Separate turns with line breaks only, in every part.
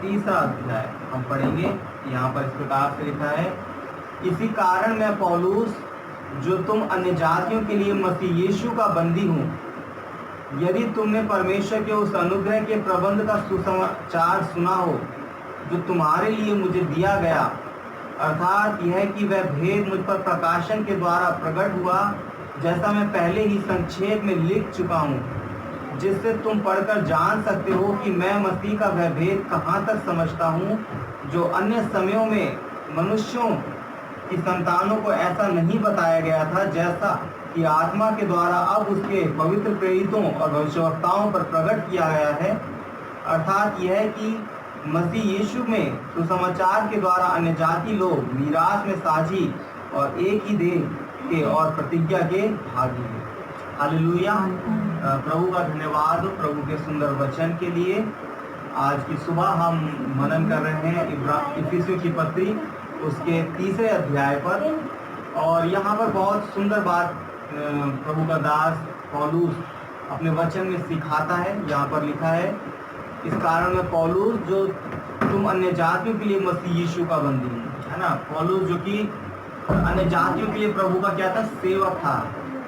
3 अध्याय हम पढ़ेंगे। यहाँ पर इस प्रकार से लिखा है, इसी कारण मैं पौलुस, जो तुम अन्य जातियों के लिए मसीह यीशु का बंदी हूँ, यदि तुमने परमेश्वर के उस अनुग्रह के प्रबंध का सुसमाचार सुना हो जो तुम्हारे लिए मुझे दिया गया, अर्थात यह कि वह भेद मुझ पर प्रकाशन के द्वारा प्रकट हुआ, जैसा मैं पहले ही संक्षेप में लिख चुका हूँ, जिससे तुम पढ़कर जान सकते हो कि मैं मसीह का वह भेद कहाँ तक समझता हूँ, जो अन्य समयों में मनुष्यों की संतानों को ऐसा नहीं बताया गया था, जैसा कि आत्मा के द्वारा अब उसके पवित्र प्रेरितों और भविष्यवक्ताओं पर प्रकट किया गया है। अर्थात यह कि मसीह यीशु में सुसमाचार के द्वारा अन्य जाति लोग मीरास में साझी और एक ही देह के और प्रतिज्ञा के भागी हैं। हालेलुया। प्रभु का धन्यवाद प्रभु के सुंदर वचन के लिए। आज की सुबह हम मनन कर रहे हैं इफिसियों की पत्री उसके 3 अध्याय पर, और यहाँ पर बहुत सुंदर बात प्रभु का दास पौलुस अपने वचन में सिखाता है। यहाँ पर लिखा है, इस कारण में पौलुस, जो तुम अन्य जातियों के लिए मसीह यीशु का बंदी है ना। पौलुस जो कि अन्य जातियों के लिए प्रभु का क्या था, सेवक था।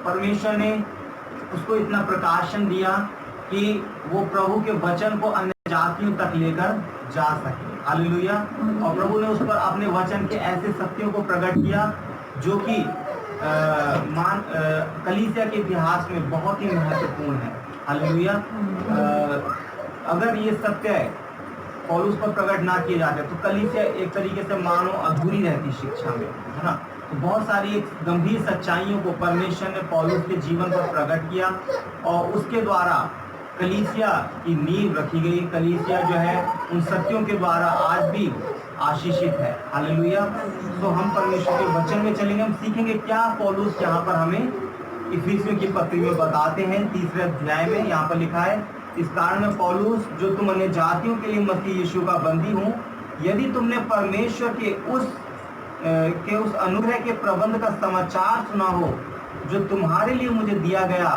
परमेश्वर ने उसको इतना प्रकाशन दिया कि वो प्रभु के वचन को अन्य जातियों तक लेकर जा सके। हालेलुया। और प्रभु ने उस पर अपने वचन के ऐसे सत्यों को प्रकट किया जो कि कलीसिया के इतिहास में बहुत ही महत्वपूर्ण है। हालेलुया। अगर ये सत्य पौलुस पर प्रकट ना किए जाते तो कलीसिया एक तरीके से मानो अधूरी रहती शिक्षा में, है ना। तो बहुत सारी एक गंभीर सच्चाइयों को परमेश्वर ने पौलुस के जीवन पर प्रकट किया और उसके द्वारा कलीसिया की नींव रखी गई। कलीसिया जो है उन सत्यों के द्वारा आज भी आशीषित है। हालेलुया। तो हम परमेश्वर के वचन में चलेंगे, हम सीखेंगे क्या पौलुस यहाँ पर हमें इफिसियों की पत्री में बताते हैं। 3 अध्याय में यहाँ पर लिखा है, इस कारण में पौलुस, जो तुम अन्य जातियों के लिए मसीह यीशु का बंदी हूँ, यदि तुमने परमेश्वर के उस अनुग्रह के प्रबंध का समाचार सुना हो जो तुम्हारे लिए मुझे दिया गया,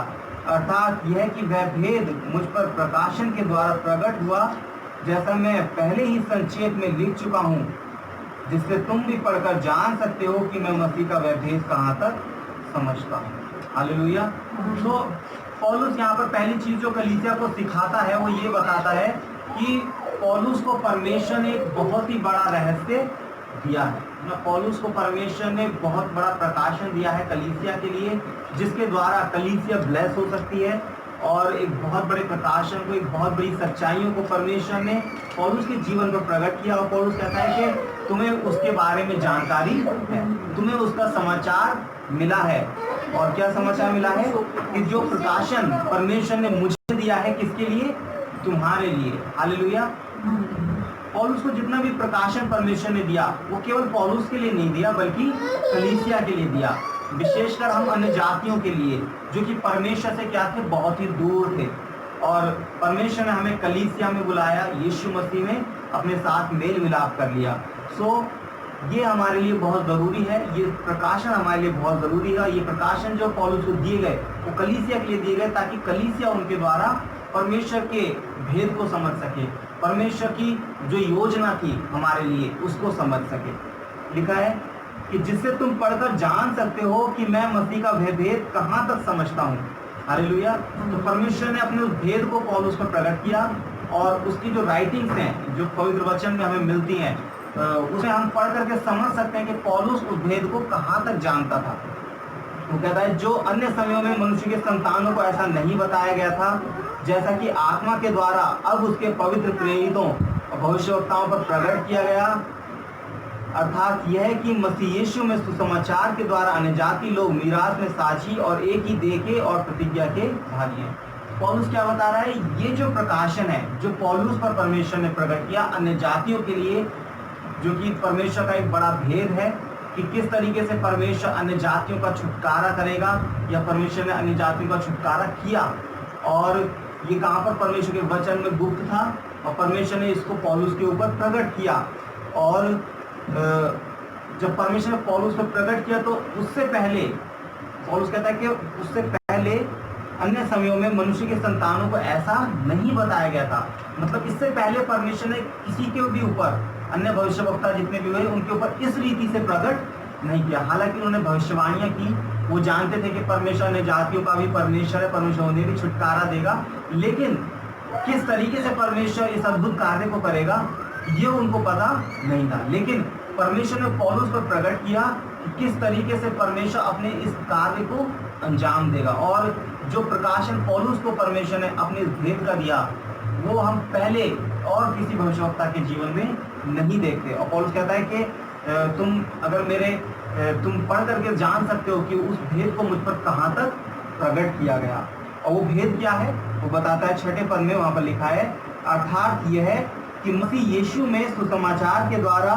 अर्थात यह कि वह भेद मुझ पर प्रकाशन के द्वारा प्रकट हुआ, जैसा मैं पहले ही संक्षेप में लिख चुका हूँ, जिससे तुम भी पढ़कर जान सकते हो कि मैं मसीह का वह भेद कहाँ तक समझता हूँ। हालेलुया। तो पौलुस यहाँ पर पहली चीज जो कलीसिया को सिखाता है वो ये बताता है कि पौलुस को परमेश्वर ने एक बहुत ही बड़ा रहस्य दिया है। पौलुस को परमेश्वर ने बहुत बड़ा प्रकाशन दिया है कलीसिया के लिए, जिसके द्वारा कलीसिया ब्लेस हो सकती है और एक बहुत बड़े प्रकाशन को, एक बहुत बड़ी सच्चाइयों को परमेश्वर ने पौलुस के जीवन पर प्रकट किया। और पौलुस कहता है कि तुम्हें उसके बारे में जानकारी है, तुम्हें उसका समाचार मिला है। और क्या समाचार मिला है कि जो प्रकाशन परमेश्वर ने मुझे दिया है, किसके लिए, तुम्हारे लिए। हालेलुया। पौलुस को जितना भी प्रकाशन परमेश्वर ने दिया वो केवल पौलुस के लिए नहीं दिया बल्कि कलीसिया के लिए दिया, विशेषकर हम अन्य जातियों के लिए जो कि परमेश्वर से क्या थे, बहुत ही दूर थे। और परमेश्वर ने हमें कलीसिया में बुलाया, यीशु मसीह में अपने साथ मेल मिलाप कर लिया। सो ये हमारे लिए बहुत ज़रूरी है, ये प्रकाशन हमारे लिए बहुत ज़रूरी है। ये प्रकाशन जो पौलुस को दिए गए वो कलीसिया के लिए दिए गए ताकि कलीसिया उनके द्वारा परमेश्वर के भेद को समझ सके, परमेश्वर की जो योजना थी हमारे लिए उसको समझ सके। लिखा है कि जिससे तुम पढ़कर जान सकते हो कि मैं मसीह का वह भेद कहाँ तक समझता हूँ। हालेलुया। तो परमेश्वर ने अपने उस भेद को पौलुस पर प्रकट किया और उसकी जो राइटिंग्स हैं जो पवित्र वचन में हमें मिलती हैं उसे हम पढ़ करके समझ सकते हैं कि पौलुस उस भेद को कहाँ तक जानता था। वो कहता है जो अन्य समयों में मनुष्य के संतानों को ऐसा नहीं बताया गया था, जैसा कि आत्मा के द्वारा अब उसके पवित्र प्रेरितों और भविष्यवक्ताओं पर प्रकट किया गया, अर्थात यह कि मसीह यीशु में सुसमाचार के द्वारा अन्य जाति लोग मीरास में साझी और एक ही देह के और प्रतिज्ञा के भागी हैं। पौलुस क्या बता रहा है, ये जो प्रकाशन है जो पौलुस पर परमेश्वर ने प्रकट किया अन्य जातियों के लिए, जो कि परमेश्वर का एक बड़ा भेद है कि किस तरीके से परमेश्वर अन्य जातियों का छुटकारा करेगा, या परमेश्वर ने अन्य जातियों का छुटकारा किया। और ये कहाँ पर, परमेश्वर के वचन में गुप्त था और परमेश्वर ने इसको पौलुस के ऊपर प्रकट किया। और जब परमेश्वर ने पौलुस पर प्रकट किया तो उससे पहले पौलुस कहता है कि उससे पहले अन्य समयों में मनुष्य के संतानों को ऐसा नहीं बताया गया था। मतलब इससे पहले परमेश्वर ने किसी के भी ऊपर, अन्य भविष्यवक्ता जितने भी हुए, उनके ऊपर इस रीति से प्रकट नहीं किया। हालांकि उन्होंने भविष्यवाणियां की, वो जानते थे कि परमेश्वर ने जातियों का भी परमेश्वर है, परमेश्वर उन्हें भी छुटकारा देगा, लेकिन किस तरीके से परमेश्वर इस अद्भुत कार्य को करेगा ये उनको पता नहीं था। लेकिन परमेश्वर ने पौलुस पर प्रकट किया कि किस तरीके से परमेश्वर अपने इस कार्य को अंजाम देगा। और जो प्रकाशन पौलुस को परमेश्वर ने अपने भेद का दिया, वो हम पहले और किसी भविष्यवक्ता के जीवन में नहीं देखते। और पौलुस कहता है कि तुम पढ़ करके जान सकते हो कि उस भेद को मुझ पर कहाँ तक प्रकट किया गया। और वो भेद क्या है वो बताता है 6 पद में, वहां पर लिखा है, अर्थात यह है कि मसीह यीशु में सुसमाचार के द्वारा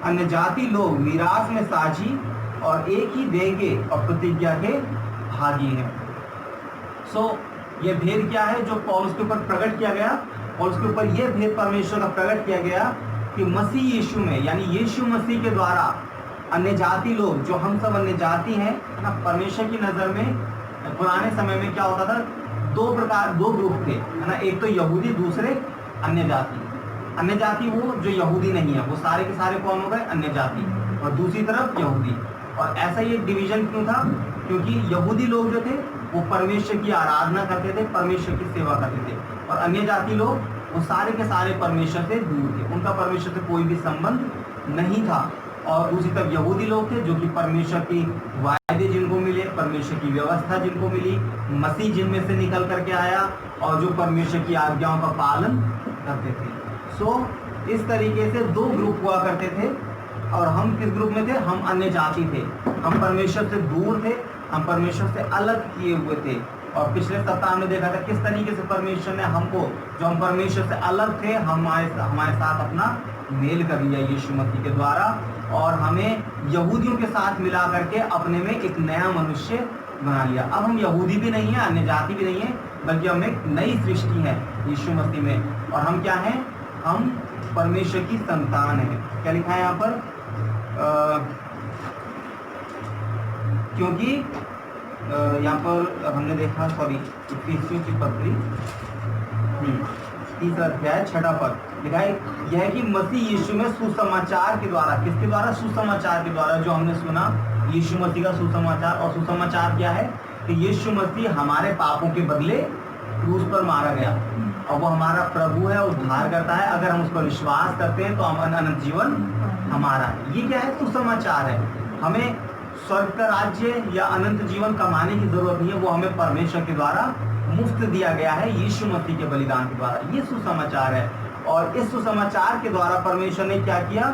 अन्य जाति लोग मीरास में साझी और एक ही देह के और प्रतिज्ञा के भागी हैं। ये भेद क्या है जो पौलुस के ऊपर प्रकट किया गया? पौलुस के ऊपर यह भेद परमेश्वर का प्रकट किया गया कि मसीह यीशु में, यानी यीशु मसीह के द्वारा अन्य जाति लोग, जो हम सब अन्य जाति हैं ना, परमेश्वर की नजर में पुराने समय में क्या होता था, दो ग्रुप थे, है ना। एक तो यहूदी, दूसरे अन्य जाति। अन्य जाति वो जो यहूदी नहीं है, वो सारे के सारे कौन हो गए? अन्य जाति। और दूसरी तरफ यहूदी। और ऐसा ये डिवीजन क्यों था? क्योंकि यहूदी लोग जो थे वो परमेश्वर की आराधना करते थे, परमेश्वर की सेवा करते थे, और अन्य जाति लोग वो सारे के सारे परमेश्वर से दूर थे, उनका परमेश्वर से कोई भी संबंध नहीं था। और दूसरी तरफ यहूदी लोग थे जो कि परमेश्वर की वायदे जिनको मिले, परमेश्वर की व्यवस्था जिनको मिली, मसीह जिनमें से निकल करके आया, और जो परमेश्वर की आज्ञाओं का पालन करते थे। इस तरीके से दो ग्रुप हुआ करते थे। और हम किस ग्रुप में थे? हम अन्य जाति थे, हम परमेश्वर से दूर थे, हम परमेश्वर से अलग किए हुए थे। और पिछले सप्ताह में देखा था किस तरीके से परमेश्वर ने हमको, जो हम परमेश्वर से अलग थे, हमारे साथ अपना मेल कर लिया यीशु मसीह के द्वारा, और हमें यहूदियों के साथ मिला करके अपने में एक नया मनुष्य बना लिया। अब हम यहूदी भी नहीं है, अन्य जाति भी नहीं है, बल्कि हम एक नई सृष्टि है यीशु मसीह में। और हम क्या हैं? हम परमेश्वर की संतान हैं। क्या लिखा है यहाँ पर? क्योंकि यहाँ पर हमने देखा, इफिसियों की पत्री 3 अध्याय 6 पद लिखा है, यह है कि मसीह यीशु में सुसमाचार के द्वारा, किसके द्वारा? सुसमाचार के द्वारा, जो हमने सुना यीशु मसीह का सुसमाचार। और सुसमाचार क्या है? कि यीशु मसीह हमारे पापों के बदले क्रूस पर मारा गया, और वो हमारा प्रभु है, उद्धार करता है। अगर हम उस पर विश्वास करते हैं तो हम अनंत जीवन हमारा है। ये क्या है? सुसमाचार है। हमें स्वर्ग का राज्य या अनंत जीवन कमाने की जरूरत नहीं है, वो हमें परमेश्वर के द्वारा मुफ्त दिया गया है, यीशु मसीह के बलिदान के द्वारा। ये सुसमाचार है। और इस सुसमाचार के द्वारा परमेश्वर ने क्या किया?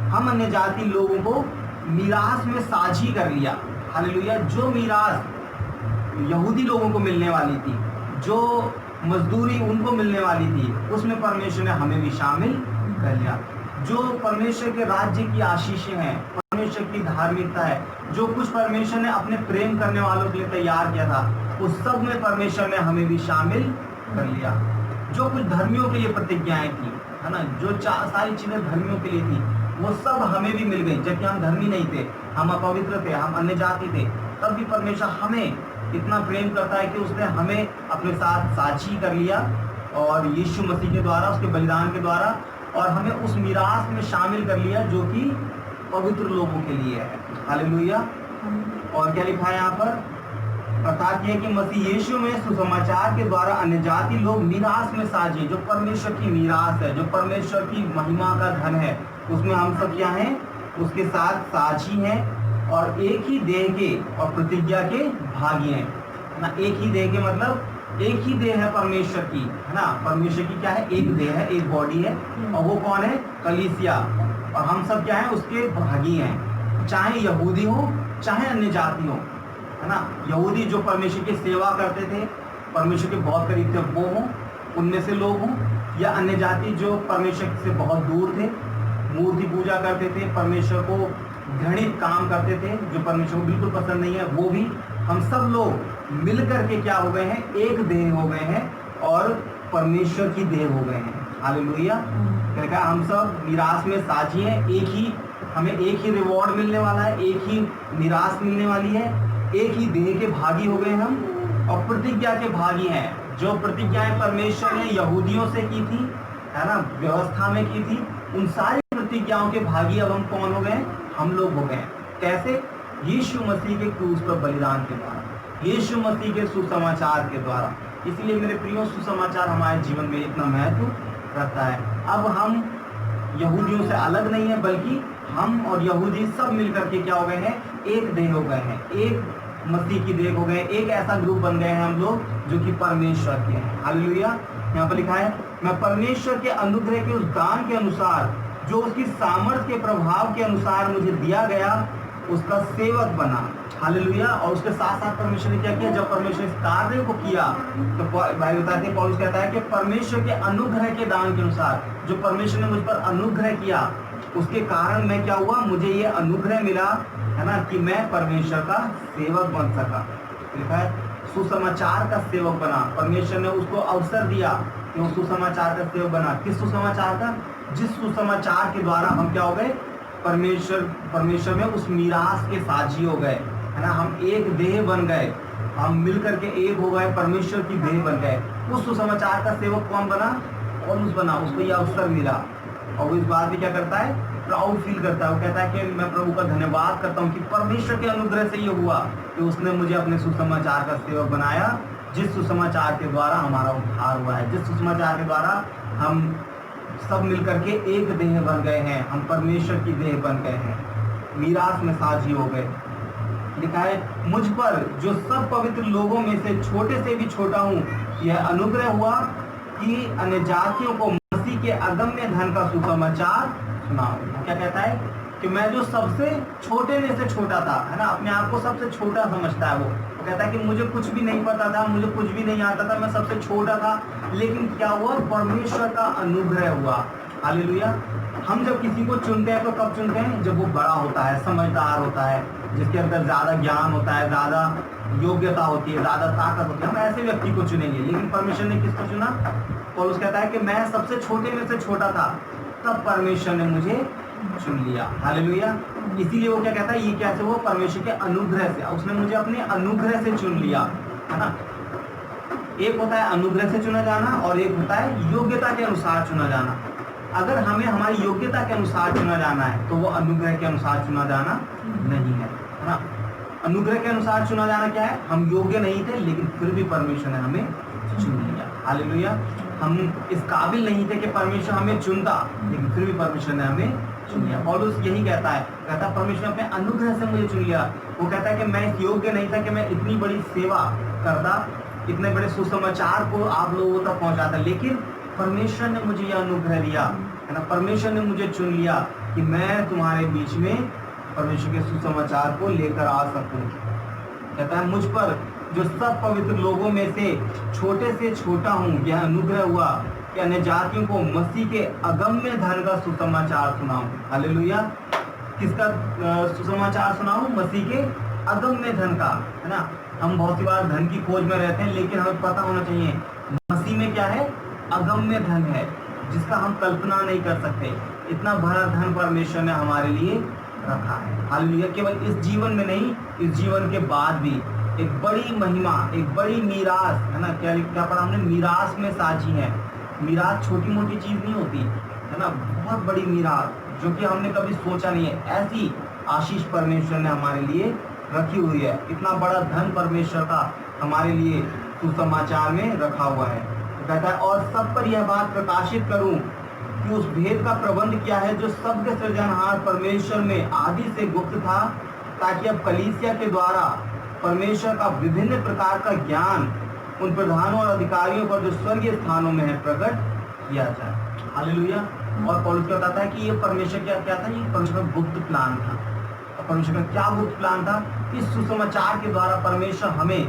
हम अन्य जाति लोगों को मीरास में साझी कर लिया। हालेलुया। जो मीरास यहूदी लोगों को मिलने वाली थी, जो मजदूरी उनको मिलने वाली थी, उसमें परमेश्वर ने हमें भी शामिल कर लिया। जो परमेश्वर के राज्य की आशीषें हैं, परमेश्वर की धार्मिकता है, जो कुछ परमेश्वर ने अपने प्रेम करने वालों के लिए तैयार किया था, उस सब में परमेश्वर ने हमें भी शामिल कर लिया। जो कुछ धर्मियों के लिए प्रतिज्ञाएं थी, है ना, जो सारी चीजें धर्मियों के लिए थी, वो सब हमें भी मिल गई। जबकि हम धर्मी नहीं थे, हम अपवित्र थे, हम अन्य जाति थे, तब भी परमेश्वर हमें इतना प्रेम करता है कि उसने हमें अपने साथ साझी कर लिया, और यीशु मसीह के द्वारा, उसके बलिदान के द्वारा, और हमें उस मीरास में शामिल कर लिया जो कि पवित्र लोगों के लिए है। हालेलुया। और क्या लिखा है यहाँ पर? अर्थात यह कि मसीह यीशु में सुसमाचार के द्वारा अन्य जाति लोग मीरास में साझी, जो परमेश्वर की मीरास है, जो परमेश्वर की महिमा का धन है, उसमें हम सब क्या हैं? उसके साथ साझी हैं, और एक ही देह के और प्रतिज्ञा के भागी हैं ना। एक ही देह के मतलब एक ही देह है परमेश्वर की, है ना। परमेश्वर की क्या है? एक देह है, एक बॉडी है, और वो कौन है? कलीसिया। और हम सब क्या है? उसके भागी हैं, चाहे यहूदी हो चाहे अन्य जाति हो, है ना। यहूदी जो परमेश्वर की सेवा करते थे, परमेश्वर के बहुत करीब थे, वो हों, उनमें से लोग हों, या अन्य जाति जो परमेश्वर से बहुत दूर थे, मूर्ति पूजा करते थे, परमेश्वर को घृणित काम करते थे, जो परमेश्वर को बिल्कुल पसंद नहीं है, वो भी, हम सब लोग मिलकर के क्या हो गए हैं? एक देह हो गए हैं, और परमेश्वर की देह हो गए हैं। हालेलुया। क्या हम सब मीरास में साझी हैं, हमें एक ही रिवॉर्ड मिलने वाला है, एक ही मीरास मिलने वाली है, एक ही देह के भागी हो गए हम, और प्रतिज्ञा के भागी हैं। जो प्रतिज्ञाएं परमेश्वर ने यहूदियों से की थी, है ना, व्यवस्था में की थी, उन सारी प्रतिज्ञाओं के भागी अब हम कौन हो गए? हम लोग हो गए। कैसे? यीशु मसीह के क्रूस पर बलिदान के द्वारा, यीशु मसीह के सुसमाचार के द्वारा। इसलिए मेरे प्रियो, सुसमाचार हमारे जीवन में इतना महत्व रखता है। अब हम यहूदियों से अलग नहीं है, बल्कि हम और यहूदी सब मिलकर के क्या हो गए हैं? एक देह हो गए हैं, एक मसीह की देह हो गए, एक ऐसा ग्रुप बन गए हैं हम लोग जो कि परमेश्वर के हैं। हालेलुया। यहाँ पर लिखा है, मैं परमेश्वर के अनुग्रह के उस दान के अनुसार जो उसकी सामर्थ्य के प्रभाव के अनुसार मुझे दिया गया, उसका सेवक बना। हालेलुया। और उसके साथ साथ परमेश्वर ने क्या किया? जब परमेश्वर इस कार्य को किया तो भाई बताते हैं, पौलुस कहता है कि परमेश्वर के अनुग्रह के दान के अनुसार, जो परमेश्वर ने मुझ पर अनुग्रह किया, उसके कारण मैं क्या हुआ? मुझे ये अनुग्रह मिला, है ना, कि मैं परमेश्वर का सेवक बन सका। लिखा है सुसमाचार का सेवक बना। परमेश्वर ने उसको अवसर दिया कि वो सुसमाचार का सेवक बना। किस सुसमाचार का? जिस सुसमाचार के द्वारा हम क्या हो गए? परमेश्वर में उस मीरास के साझी हो गए, है ना। हम एक देह बन गए, हम मिलकर के एक हो गए, परमेश्वर की देह बन गए। उस सुसमाचार का सेवक कौन बना? पौलुस बना। उसको यह अवसर मिला और वो इस बात में क्या करता है? प्राउड फील करता है। वो कहता है कि मैं प्रभु का धन्यवाद करता हूँ कि परमेश्वर के अनुग्रह से ये हुआ कि उसने मुझे अपने सुसमाचार का सेवक बनाया, जिस सुसमाचार के द्वारा हमारा उद्धार हुआ है, जिस सुसमाचार के द्वारा हम सब मिलकर के एक देह बन गए हैं, हम परमेश्वर की देह बन गए हैं, मीरास में साझी हो गए। लिखा है मुझ पर जो सब पवित्र लोगों में से छोटे से भी छोटा हूँ, यह अनुग्रह हुआ कि अन्य जातियों को मसीह के अगम्य धन का सुसमाचार सुनाऊं। क्या कहता है? कि मैं जो सबसे छोटे में से छोटा था, है ना, अपने आप को सबसे छोटा समझता है वो कहता है कि मुझे कुछ भी नहीं पता था, मुझे कुछ भी नहीं आता था, मैं सबसे छोटा था, लेकिन क्या हुआ? परमेश्वर का अनुग्रह हुआ। हालेलुया। हम जब किसी को चुनते हैं तो कब चुनते हैं? जब वो बड़ा होता है, समझदार होता है, जिसके अंदर ज़्यादा ज्ञान होता है, ज़्यादा योग्यता होती है, ज़्यादा ताकत होती है, हम ऐसे व्यक्ति को चुनेंगे। लेकिन परमेश्वर ने किसको चुना? पौलुस कहता है कि मैं सबसे छोटे में से छोटा था, तब परमेश्वर ने मुझे चुन लिया। हालेलुया। इसीलिए वो क्या कहता है? ये कैसे हुआ? परमेश्वर के अनुग्रह से। उसने मुझे अपने अनुग्रह से चुन लिया, है ना। एक होता है अनुग्रह से चुना जाना और एक होता है योग्यता के अनुसार चुना जाना। अगर हमें हमारी योग्यता के अनुसार चुना जाना है तो वो अनुग्रह के अनुसार चुना जाना नहीं है, है ना। अनुग्रह के अनुसार चुना जाना क्या है? हम योग्य नहीं थे, लेकिन फिर भी परमेश्वर ने हमें चुन लिया। हालेलुया। हम इस काबिल नहीं थे कि परमेश्वर हमें चुनता, लेकिन फिर भी परमेश्वर ने हमें चुन लिया। पौलुस यही कहता है, परमेश्वर अपने अनुग्रह से मुझे चुन लिया। वो कहता है कि मैं इस योग्य नहीं था कि मैं इतनी बड़ी सेवा करता, इतने बड़े सुसमाचार को आप लोगों तक पहुंचाता, लेकिन परमेश्वर ने मुझे यह अनुग्रह दिया, है ना। परमेश्वर ने मुझे चुन लिया कि मैं तुम्हारे बीच में परमेश्वर के सुसमाचार को लेकर आ सकूं। कहता है मुझ पर जो सब पवित्र लोगों में से छोटा हूँ, यह अनुग्रह हुआ कि अन्य जातियों को मसीह के अगम्य धन का सुसमाचार सुनाऊं। हालेलुया। किसका सुसमाचार सुनाऊं? मसीह के अगम्य धन का, है ना। हम बहुत सी बार धन की खोज में रहते हैं, लेकिन हमें पता होना चाहिए मसीह में क्या है? अगम्य धन है, जिसका हम कल्पना नहीं कर सकते। इतना बड़ा धन परमेश्वर ने हमारे लिए रखा है। हालेलुया। केवल इस जीवन में नहीं, इस जीवन के बाद भी एक बड़ी महिमा, एक बड़ी मीरास, है ना। क्या पढ़ा हमने? मीरास में साझी है। मीरास छोटी मोटी चीज नहीं होती, है ना। बहुत बड़ी मीरास जो कि हमने कभी सोचा नहीं है, ऐसी आशीष परमेश्वर ने हमारे लिए रखी हुई है। इतना बड़ा धन परमेश्वर का हमारे लिए सुसमाचार में रखा हुआ है। तो कहता है और सब पर यह बात प्रकाशित करूं कि उस भेद का प्रबंध क्या है जो सबके सृजनहार परमेश्वर में आदि से गुप्त था, ताकि अब कलीसिया के द्वारा परमेश्वर का विभिन्न प्रकार का ज्ञान उन प्रधानों और अधिकारियों पर जो स्वर्गीय स्थानों में है प्रकट किया जाए। हालेलुया। और पौलुस क्या बताता है कि ये परमेश्वर क्या था? ये परमेश्वर का गुप्त प्लान था। और परमेश्वर का क्या गुप्त प्लान था? इस सुसमाचार के द्वारा परमेश्वर हमें,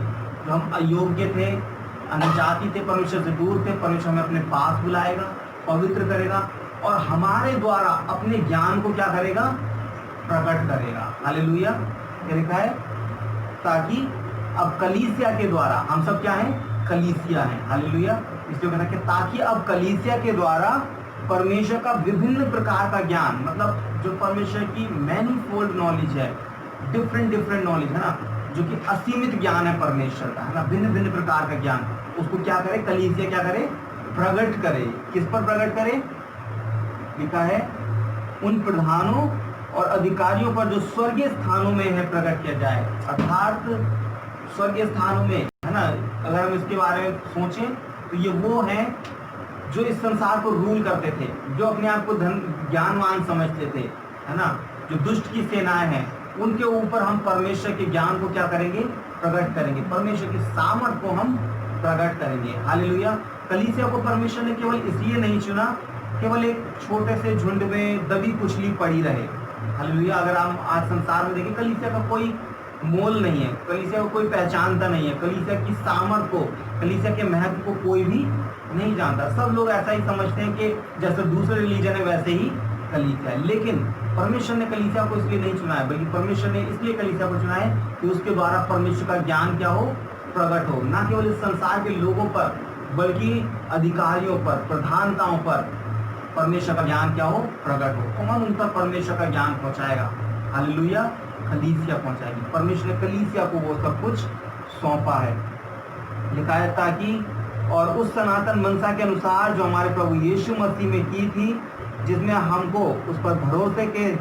जो हम अयोग्य थे, अनजाति थे, परमेश्वर से दूर थे, परमेश्वर हमें अपने पास बुलाएगा, पवित्र करेगा और हमारे द्वारा अपने ज्ञान को क्या करेगा? प्रकट करेगा। हालेलुया। क्या लिखा है? ताकि अब कलीसिया के द्वारा, हम सब क्या हैं? कलीसिया हैं। हालेलुया। इसलिए कहना कि ताकि अब कलीसिया के द्वारा परमेश्वर का विभिन्न प्रकार का ज्ञान, मतलब जो परमेश्वर की मैनीफोल्ड नॉलेज है, डिफरेंट नॉलेज, है ना। जो कि असीमित ज्ञान है परमेश्वर का, है ना, भिन्न भिन्न प्रकार का ज्ञान, उसको क्या करे कलीसिया क्या करे, प्रकट करे। किस पर प्रकट करे? लिखा है उन प्रधानों और अधिकारियों पर जो स्वर्गीय स्थानों में है प्रकट किया जाए। अर्थात स्वर्गीय स्थानों में, है ना, अगर हम इसके बारे में सोचें तो ये वो हैं जो इस संसार को रूल करते थे, जो अपने आप को ज्ञानवान समझते थे, है ना, जो दुष्ट की सेनाएं हैं, उनके ऊपर हम परमेश्वर के ज्ञान को क्या करेंगे, प्रकट करेंगे, परमेश्वर की सामर्थ को हम प्रकट करेंगे। हालेलुया। कलीसिया को परमेश्वर ने केवल इसलिए नहीं चुना केवल एक छोटे से झुंड में दबी कुचली पड़ी रहे। हालेलुया। अगर हम आज संसार में देखें, कलीसिया का कोई मोल नहीं है, कलीसिया को कोई पहचानता नहीं है, कलीसिया की सामर्थ को, कलीसिया के महत्व को कोई भी नहीं जानता। सब लोग ऐसा ही समझते हैं कि जैसे दूसरे रिलीजन है वैसे ही कलीसिया है। लेकिन परमेश्वर ने कलीसिया को इसलिए नहीं चुना है, बल्कि परमेश्वर ने इसलिए कलीसिया को चुना है कि उसके द्वारा परमेश्वर का ज्ञान क्या हो, प्रकट हो, ना केवल इस संसार के लोगों पर बल्कि अधिकारियों पर, प्रधानताओं पर परमेश्वर का ज्ञान क्या हो, प्रकट हो। कौन उन पर परमेश्वर का ज्ञान पहुंचाएगा? हालेलुया। कलीसिया पहुंचाएगी। परमेश्वर ने कलीसिया को वो सब कुछ सौंपा है। लिखा है ताकि और उस सनातन मनसा के अनुसार जो हमारे प्रभु यीशु मसीह में की थी, जिसमें हमको उस पर भरोसे के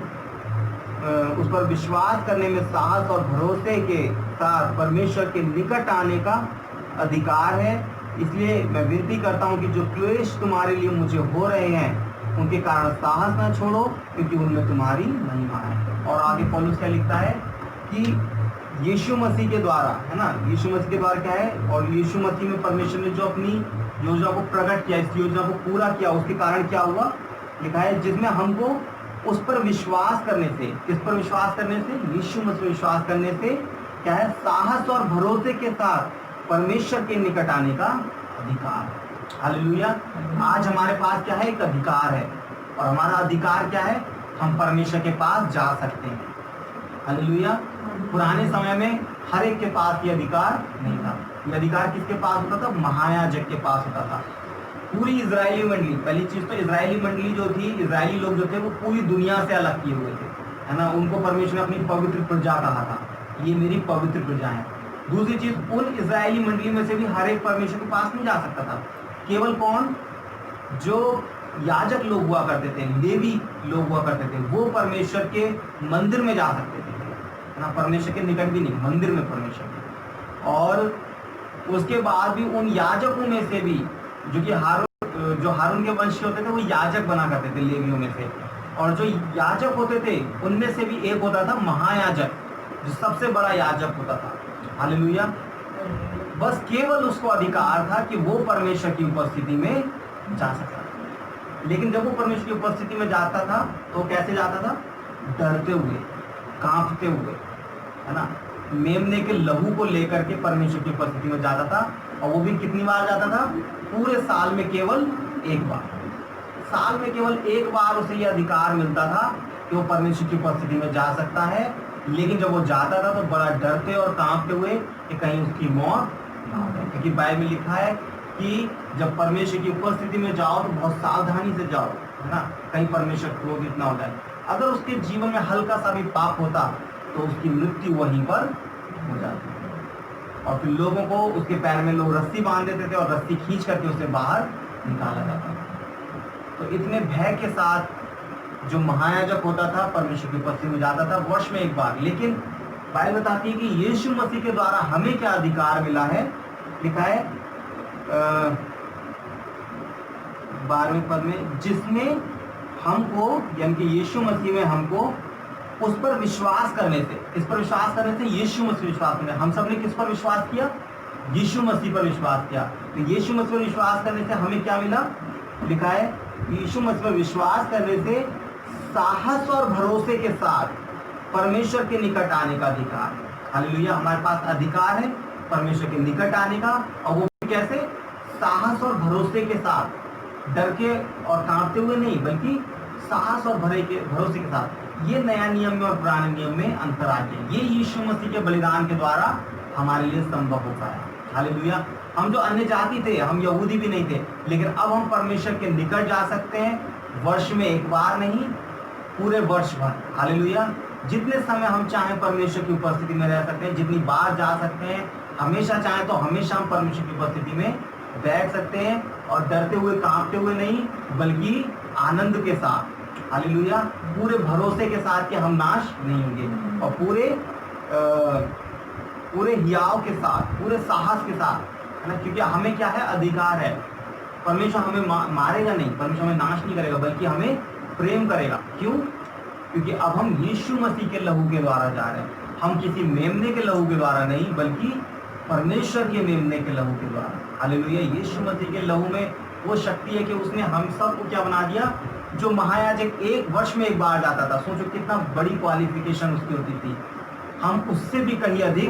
उस पर विश्वास करने में साहस और भरोसे के साथ परमेश्वर के निकट आने का अधिकार है। इसलिए मैं विनती करता हूं कि जो क्लेश तुम्हारे लिए मुझे हो रहे हैं उनके कारण साहस न छोड़ो, क्योंकि उनमें तुम्हारी महिमा है। और आगे पौलुस क्या लिखता है कि यीशु मसीह के द्वारा, है ना, यीशु मसीह के द्वारा क्या है, और यीशु मसीह में परमेश्वर ने जो अपनी योजना को प्रकट किया, इस योजना को पूरा किया, उसके कारण क्या हुआ? लिखा है जिसमें हमको उस पर विश्वास करने से, किस पर विश्वास करने से? यीशु मसीह विश्वास करने से क्या है? साहस और भरोसे के साथ परमेश्वर के निकट आने का अधिकार। हालेलुया। आज हमारे पास क्या है? एक अधिकार है, और हमारा अधिकार क्या है? हम परमेश्वर के पास जा सकते हैं। हालेलुया। पुराने समय में हर एक के पास ये अधिकार नहीं था। ये अधिकार किसके पास होता था? महायाजक के पास होता था। पूरी इजरायली मंडली, पहली चीज तो इजरायली मंडली जो थी, इजरायली लोग जो थे वो पूरी दुनिया से अलग किए हुए थे, है ना, उनको परमेश्वर ने अपनी पवित्र प्रजा कहा था, ये मेरी पवित्र प्रजा है। दूसरी चीज, उन इजरायली मंडली में से भी हर एक परमेश्वर के पास नहीं जा सकता था। केवल कौन? जो याजक लोग हुआ करते थे, लेवी लोग हुआ करते थे, वो परमेश्वर के मंदिर में जा सकते थे, है ना, परमेश्वर के निकट भी नहीं, मंदिर में परमेश्वर के। और उसके बाद भी उन याजकों में से भी जो हारून के वंश होते थे वो याजक बना करते थे लेवियों में से, और जो याजक होते थे उनमें से भी एक होता था महायाजक, जो सबसे बड़ा याजक होता था। हालेलुया। बस केवल उसको अधिकार था कि वो परमेश्वर की उपस्थिति में जा सकता था। लेकिन जब वो परमेश्वर की उपस्थिति में जाता था तो कैसे जाता था? डरते हुए, कांपते हुए, है ना, मेमने के लहू को लेकर के परमेश्वर की उपस्थिति में जाता था। और वो भी कितनी बार जाता था? पूरे साल में केवल एक बार। साल में केवल एक बार उसे ये अधिकार मिलता था कि वो परमेश्वर की उपस्थिति में जा सकता है। लेकिन जब वो जाता था तो बड़ा डरते और कांपते हुए कि कहीं उसकी मौत ना हो जाए, क्योंकि बाइबल में लिखा है कि जब परमेश्वर की उपस्थिति में जाओ तो बहुत सावधानी से जाओ, है ना, कहीं परमेश्वर क्रोधित ना हो जाए। अगर उसके जीवन में हल्का सा भी पाप होता तो उसकी मृत्यु वहीं पर हो जाती। और फिर लोगों को उसके पैर में लोग रस्सी बांध देते थे और रस्सी खींच करके उसे बाहर निकाला जाता था। तो इतने भय के साथ जो महायाजक होता था परमेश्वर की उपस्थिति में जाता था वर्ष में एक बार। लेकिन बाइबल बताती है कि यीशु मसीह के द्वारा हमें क्या अधिकार मिला है? लिखा है 12वें पद में, जिसमें हमको, यानी कि यीशु मसीह में हमको उस पर विश्वास करने से, इस पर विश्वास करने से, यीशु मसीह विश्वास करने, हम सब ने किस पर विश्वास किया? यीशु मसीह पर विश्वास किया। तो यीशु मसीह पर विश्वास करने से हमें क्या मिला? लिखा है यीशु मसीह पर विश्वास करने से साहस और भरोसे के साथ परमेश्वर के निकट आने का अधिकार। हालेलुया। हमारे पास अधिकार है परमेश्वर के निकट आने का, और वो कैसे? साहस और भरोसे के साथ, डर के और कांपते हुए नहीं, बल्कि साहस और भरोसे के साथ। ये नया नियम में और पुराने नियम में अंतर आ गया। ये यीशु मसीह के बलिदान के द्वारा हमारे लिए संभव हो पाया। हालेलुया। हम जो अन्य जाति थे, हम यहूदी भी नहीं थे, लेकिन अब हम परमेश्वर के निकट जा सकते हैं, वर्ष में एक बार नहीं, पूरे वर्ष भर। हालेलुया। जितने समय हम चाहें परमेश्वर की उपस्थिति में रह सकते हैं, जितनी बार जा सकते हैं, हमेशा चाहें तो हमेशा हम परमेश्वर की उपस्थिति में बैठ सकते हैं, और डरते हुए कांपते हुए नहीं, बल्कि आनंद के साथ, हालेलुया, पूरे भरोसे के साथ कि हम नाश नहीं होंगे, और पूरे हियाव के साथ, पूरे साहस के साथ, है ना, क्योंकि हमें क्या है, अधिकार है। परमेश्वर हमें मारेगा नहीं, परमेश्वर हमें नाश नहीं करेगा, बल्कि हमें प्रेम करेगा। क्यों? क्योंकि अब हम यीशु मसीह के लहू के द्वारा जा रहे हैं, हम किसी मेमने के लहू के द्वारा नहीं, बल्कि परमेश्वर के मेमने के लहू के द्वारा। हालेलुया। यीशु मसीह के लहू में वो शक्ति है कि उसने हम सबको क्या बना दिया, जो महायाजक 1 वर्ष में एक बार जाता था, सोचो कितना बड़ी क्वालिफिकेशन उसकी होती थी, हम उससे भी कहीं अधिक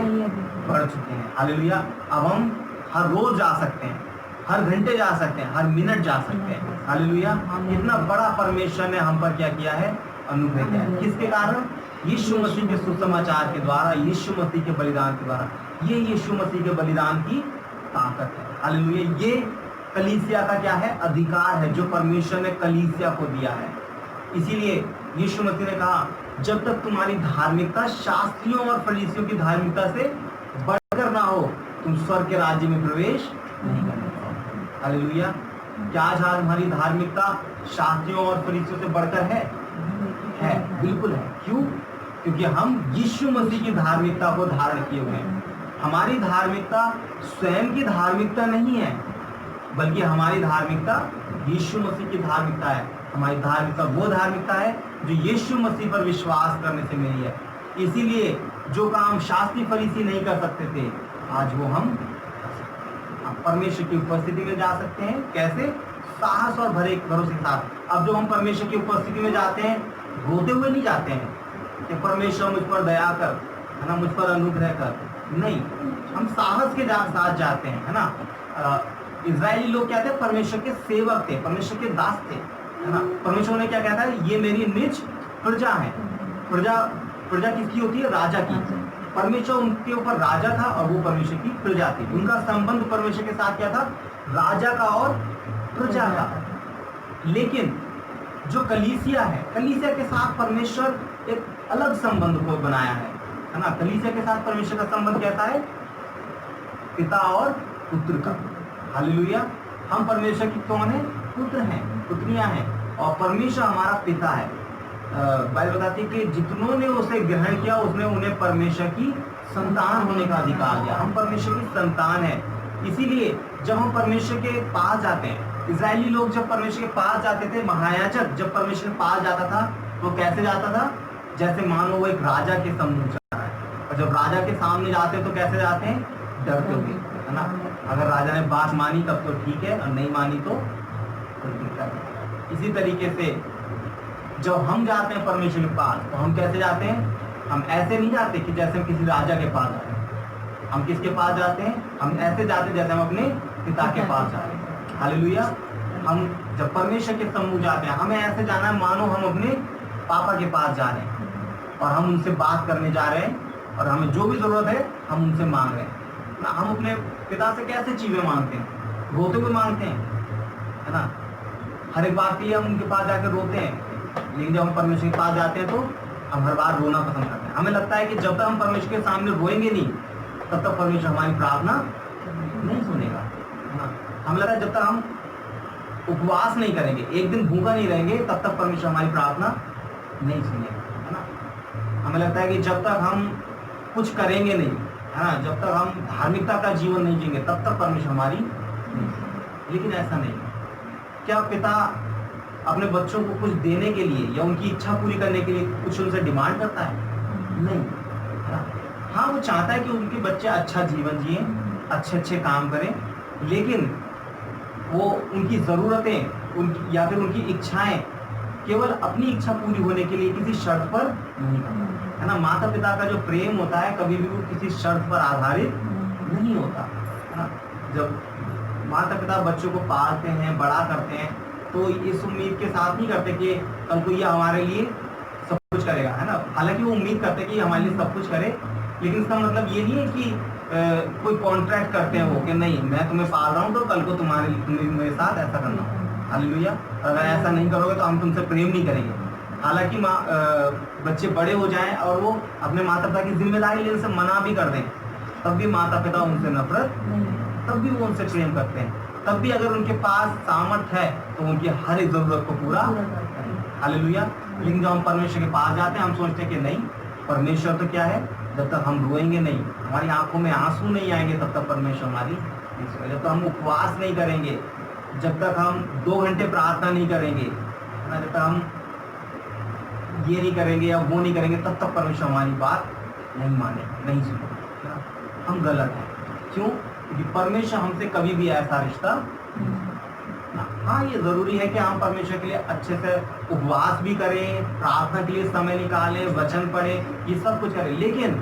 बढ़ चुके हैं। हालेलुया। अब हम हर रोज जा सकते हैं, हर घंटे जा सकते हैं, हर मिनट जा सकते हैं। हालेलुया। इतना बड़ा परमेश्वर ने हम पर क्या किया है, अनुग्रह किया है। किसके कारण? यीशु मसीह के सुसमाचार के द्वारा, यीशु मसीह के बलिदान के द्वारा। ये यीशु मसीह के बलिदान की ताकत है। हालेलुया। ये कलीसिया का क्या है, अधिकार है, जो परमेश्वर ने कलीसिया को दिया है। इसीलिए यीशु मसीह ने कहा, जब तक तुम्हारी धार्मिकता शास्त्रियों और फरीसियों की धार्मिकता से बढ़कर ना हो, तुम स्वर्ग के राज्य में प्रवेश नहीं करने पाओगे। हालेलुया। क्या आज हमारी धार्मिकता शास्त्रियों और फरीसियों से बढ़कर है? बिल्कुल है। क्यों? क्योंकि हम यीशु मसीह की धार्मिकता को धारण किए हुए हैं। हमारी धार्मिकता स्वयं की धार्मिकता नहीं है, बल्कि हमारी धार्मिकता यीशु मसीह की धार्मिकता है। हमारी धार्मिकता वो धार्मिकता है जो यीशु मसीह पर विश्वास करने से मिली है। इसीलिए जो काम शास्त्री फरीसी नहीं कर सकते थे, आज वो हम परमेश्वर की उपस्थिति में जा सकते हैं। कैसे? साहस और भरोसे के साथ। अब जो हम परमेश्वर की उपस्थिति में जाते हैं, रोते हुए नहीं जाते हैं कि परमेश्वर मुझ पर दया कर, है ना, मुझ पर अनुग्रह कर। नहीं, हम साहस के साथ जाते हैं, है ना। इजरायली लोग क्या थे? परमेश्वर के सेवक थे, परमेश्वर के दास थे, है ना। परमेश्वर ने क्या कहता है, ये मेरी निज प्रजा है। प्रजा किसकी होती है? राजा की। परमेश्वर उनके ऊपर राजा था और वो परमेश्वर की प्रजा थी। उनका संबंध परमेश्वर के साथ क्या था? राजा का और प्रजा का। लेकिन जो कलीसिया है, कलीसिया के साथ परमेश्वर एक अलग संबंध को बनाया है ना। कलीसिया के साथ परमेश्वर का संबंध कैसा है? पिता और पुत्र का। हालेलुया। हम परमेश्वर की कौन है? पुत्र हैं, पुत्रियां हैं, और परमेश्वर हमारा पिता है। बाइबल बताती है कि जितनों ने उसे ग्रहण किया, उसने उन्हें परमेश्वर की संतान होने का अधिकार दिया। हम परमेश्वर की संतान है। इसीलिए जब हम परमेश्वर के पास जाते हैं, इजरायली लोग जब परमेश्वर के पास जाते थे, महायाजक जब परमेश्वर के पास जाता था, तो कैसे जाता था? जैसे मानो वो एक राजा के सम्मुख जा रहा है। और जब राजा के सामने जाते हैं तो कैसे जाते हैं? डरते हुए, है ना। अगर राजा ने बात मानी तब तो ठीक है, और नहीं मानी तो कोई दिक्कत नहीं। इसी तरीके से जब हम जाते हैं परमेश्वर के पास, तो हम कैसे जाते हैं? हम ऐसे नहीं जाते कि जैसे हम किसी राजा के पास जाते हैं। हम किसके पास जाते हैं? हम ऐसे जाते हैं जैसे हम अपने पिता के पास जा रहे हैं। हालेलुया। हम जब परमेश्वर के सम्मुख जाते हैं, हमें ऐसे जाना है मानो हम अपने पापा के पास जा रहे हैं, और हम उनसे बात करने जा रहे हैं, और हमें जो भी जरूरत है हम उनसे मांग रहे हैं ना। हम अपने पिता से कैसे चीजें मांगते हैं? रोते हुए मांगते हैं, है ना। हर एक बात के लिए हम उनके पास जाकर रोते हैं। लेकिन जब हम परमेश्वर के पास जाते हैं तो हम हर बार रोना पसंद करते हैं। हमें लगता है कि जब तक हम परमेश्वर के सामने रोएंगे नहीं, तब तक परमेश्वर हमारी प्रार्थना नहीं सुनेगा, है ना। हमें लगता है जब तक हम उपवास नहीं करेंगे, एक दिन भूखा नहीं रहेंगे, तब तक परमेश्वर हमारी प्रार्थना नहीं सुनेगा, है ना। हमें लगता है कि जब तक हम कुछ करेंगे नहीं, है ना, जब तक हम धार्मिकता का जीवन नहीं जिएंगे, तब तक परमेश्वर हमारी नहीं सुनेगा। लेकिन ऐसा नहीं। क्या पिता अपने बच्चों को कुछ देने के लिए या उनकी इच्छा पूरी करने के लिए कुछ उनसे डिमांड करता है? नहीं। हाँ, वो चाहता है कि उनके बच्चे अच्छा जीवन जिए, अच्छे अच्छे काम करें, लेकिन वो उनकी ज़रूरतें या फिर उनकी इच्छाएं केवल अपनी इच्छा पूरी होने के लिए किसी शर्त पर नहीं करता, है ना। माता पिता का जो प्रेम होता है, कभी भी वो किसी शर्त पर आधारित नहीं होता, है ना। जब माता पिता बच्चों को पालते हैं, बड़ा करते हैं, तो इस उम्मीद के साथ नहीं करते कि कल को ये हमारे लिए सब कुछ करेगा, है ना। हालांकि वो उम्मीद करते हैं कि हमारे लिए सब कुछ करे, लेकिन इसका मतलब ये नहीं है कि कोई कॉन्ट्रैक्ट करते हैं वो कि नहीं, मैं तुम्हें पाल रहा हूँ तो कल को तुम्हें मेरे साथ ऐसा करना हो। हालेलुया। अगर ऐसा नहीं करोगे तो हम तुमसे प्रेम नहीं करेंगे, हालांकि बच्चे बड़े हो जाएं और वो अपने माता पिता की जिम्मेदारी लेने से मना भी कर दें, तब भी माता पिता उनसे नफरत, तब भी वो उनसे प्रेम करते हैं, तब भी अगर उनके पास सामर्थ है तो उनकी हर एक जरूरत को पूरा करें। हालेलुया। लेकिन जब हम परमेश्वर के पास जाते हैं हम सोचते हैं कि नहीं, परमेश्वर तो क्या है, जब तक हम रोएंगे नहीं, हमारी आंखों में आंसू नहीं आएंगे, तब तक परमेश्वर हमारी, जब तक हम उपवास नहीं करेंगे, जब तक हम 2 घंटे प्रार्थना नहीं करेंगे, जब तक हम ये नहीं करेंगे या वो नहीं करेंगे, तब तक परमेश्वर हमारी बात नहीं मानेगा, नहीं सुनेगा। हम गलत हैं। क्यों? क्योंकि परमेश्वर हमसे कभी भी ऐसा रिश्ता, हाँ ये जरूरी है कि हम परमेश्वर के लिए अच्छे से उपवास भी करें, प्रार्थना के लिए समय निकालें, वचन पढ़ें, ये सब कुछ करें, लेकिन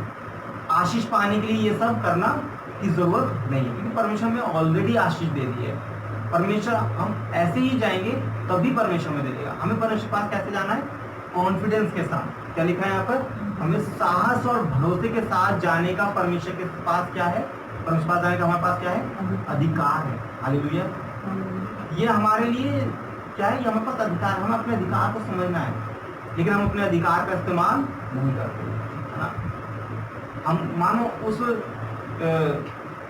आशीष पाने के लिए ये सब करना की जरूरत नहीं है, क्योंकि परमेश्वर हमें ऑलरेडी आशीष दे दी है। परमेश्वर, हम ऐसे ही जाएंगे तभी परमेश्वर में दे देगा। हमें परमेश्वर के पास कैसे जाना है? कॉन्फिडेंस के साथ। क्या लिखा है यहाँ पर? हमें साहस और भरोसे के साथ जाने का परमेश्वर के पास क्या है? परमेश्वर के पास जाने का हमारे पास क्या है? अधिकार है। हालेलुया। ये हमारे लिए क्या है? ये हमारे पास अधिकार है। हमें अपने अधिकार को समझना है, लेकिन हम अपने अधिकार का इस्तेमाल नहीं करते, है ना? हम मानो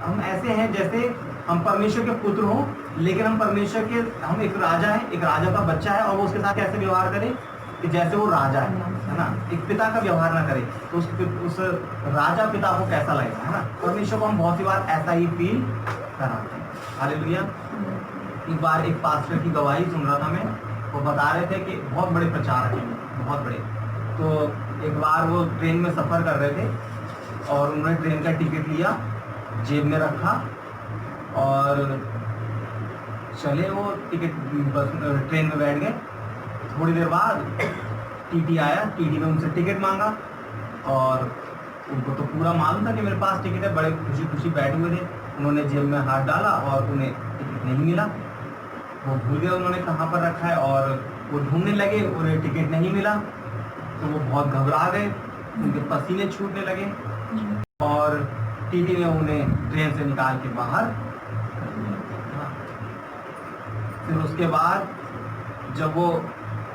हम ऐसे हैं जैसे हम परमेश्वर के पुत्र हों, लेकिन हम एक राजा है, एक राजा का बच्चा है, और वो उसके साथ कैसे व्यवहार करे कि जैसे वो राजा है ना? एक पिता का व्यवहार ना करे तो उस राजा पिता को कैसा लगेगा, है ना? परमेश्वर को हम बहुत सी बार ऐसा ही फील कराते हैं। हालेलुया। एक बार एक पास्टर की गवाही सुन रहा था मैं, वो बता रहे थे कि बहुत बड़े प्रचारक हैं, बहुत बड़े। तो एक बार वो ट्रेन में सफ़र कर रहे थे और उन्होंने ट्रेन का टिकट लिया, जेब में रखा और चले वो ट्रेन में बैठ गए। थोड़ी देर बाद टीटी आया, टीटी ने उनसे टिकट मांगा और उनको तो पूरा मालूम था कि मेरे पास टिकट है, बड़े खुशी खुशी बैठे हुए थे। उन्होंने जेब में हाथ डाला और उन्हें टिकट नहीं मिला। वो भूल गए उन्होंने कहाँ पर रखा है, और वो ढूंढने लगे, उन्हें टिकट नहीं मिला तो वो बहुत घबरा गए, उनके पसीने छूटने लगे और टीटी ने उन्हें ट्रेन से निकाल के बाहर कर दिया। फिर उसके बाद जब वो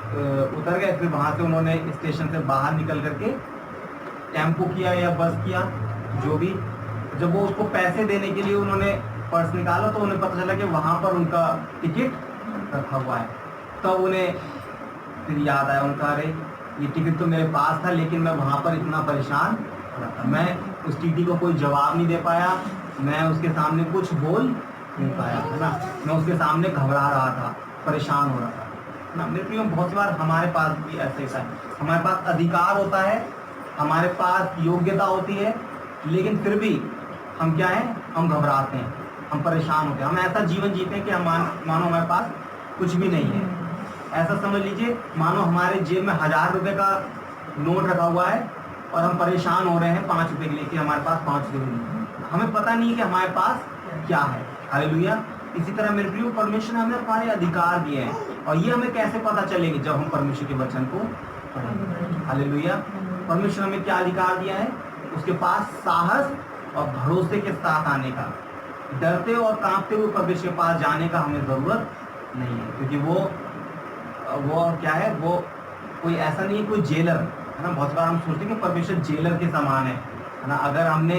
उतर गए, फिर वहाँ से उन्होंने स्टेशन से बाहर निकल करके टेम्पो किया या बस किया, जो भी। जब वो उसको पैसे देने के लिए उन्होंने पर्स निकाला तो उन्हें पता चला कि वहाँ पर उनका टिकट रखा हुआ है। तब उन्हें फिर याद आया उनका, अरे ये टिकट तो मेरे पास था, लेकिन मैं वहाँ पर इतना परेशान रहा, मैं उस टीटी को कोई जवाब नहीं दे पाया, मैं उसके सामने कुछ बोल नहीं पाया, है ना? मैं उसके सामने घबरा रहा था, परेशान हो रहा था ना। मेरे प्रियो, बहुत सी बार हमारे पास भी ऐसे होता है, हमारे पास अधिकार होता है, हमारे पास योग्यता होती है, लेकिन फिर भी हम क्या है? हम घबराते हैं, हम परेशान होते हैं, हम ऐसा जीवन जीते हैं कि हम मानो हमारे पास कुछ भी नहीं है। ऐसा समझ लीजिए, मानो हमारे जेब में 1000 रुपये का नोट रखा हुआ है और हम परेशान हो रहे हैं 5 रुपये के लिए कि हमारे पास 5 रुपये नहीं है। हमें पता नहीं कि हमारे पास क्या है। हालेलुया। इसी तरह मेरे प्रियो, परमेश्वर ने हमें हमारे अधिकार दिए हैं, और ये हमें कैसे पता चलेंगे? जब हम परमेश्वर के वचन को पढ़ेंगे। हालेलुया। परमेश्वर हमें क्या अधिकार दिया है? उसके पास साहस और भरोसे के साथ आने का, डरते और कांपते हुए परमेश्वर के पास जाने का हमें ज़रूरत नहीं है, क्योंकि वो क्या है? वो कोई ऐसा नहीं है, कोई जेलर, है ना? बहुत बार हम सोचते हैं कि परमेश्वर जेलर के समान है ना? अगर हमने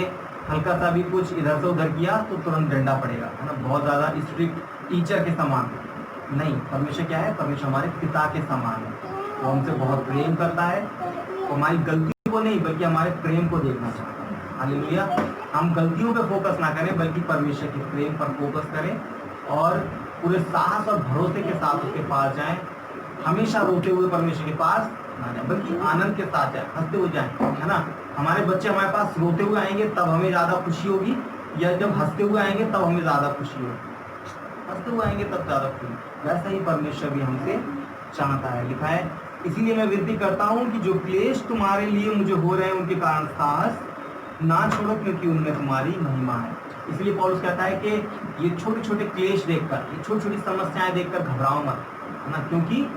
हल्का सा भी कुछ इधर से उधर किया तो तुरंत डंडा पड़ेगा, है ना? बहुत ज़्यादा स्ट्रिक्ट टीचर के समान नहीं। परमेश्वर क्या है? परमेश्वर हमारे पिता के समान है। वो हमसे बहुत प्रेम करता है, वो हमारी गलती को नहीं बल्कि हमारे प्रेम को देखना चाहता है। हालेलुया। हम गलतियों पे फोकस ना करें, बल्कि परमेश्वर के प्रेम पर फोकस करें और पूरे साहस और भरोसे के साथ उसके पास जाएं। हमेशा रोते हुए परमेश्वर के पास ना जाए, बल्कि आनंद के साथ जाए, हंसते हुए जाएं, है ना? हमारे बच्चे हमारे पास रोते हुए आएंगे तब हमें ज़्यादा खुशी होगी, या जब हंसते हुए आएंगे तब हमें ज़्यादा खुशी होगी? हंसते हुए आएंगे तब ज़्यादा खुशी। वैसा ही परमेश्वर भी हमसे चाहता है। लिखा है, इसीलिए मैं विनती करता हूँ कि जो क्लेश तुम्हारे लिए मुझे हो रहे हैं उनके कारण साहस ना छोड़ो, क्योंकि उनमें तुम्हारी महिमा है। इसलिए पौलुस कहता है कि ये छोटे छोटे क्लेश देखकर, ये छोटी छोटी समस्याएं देखकर घबराओ मत, है ना? क्योंकि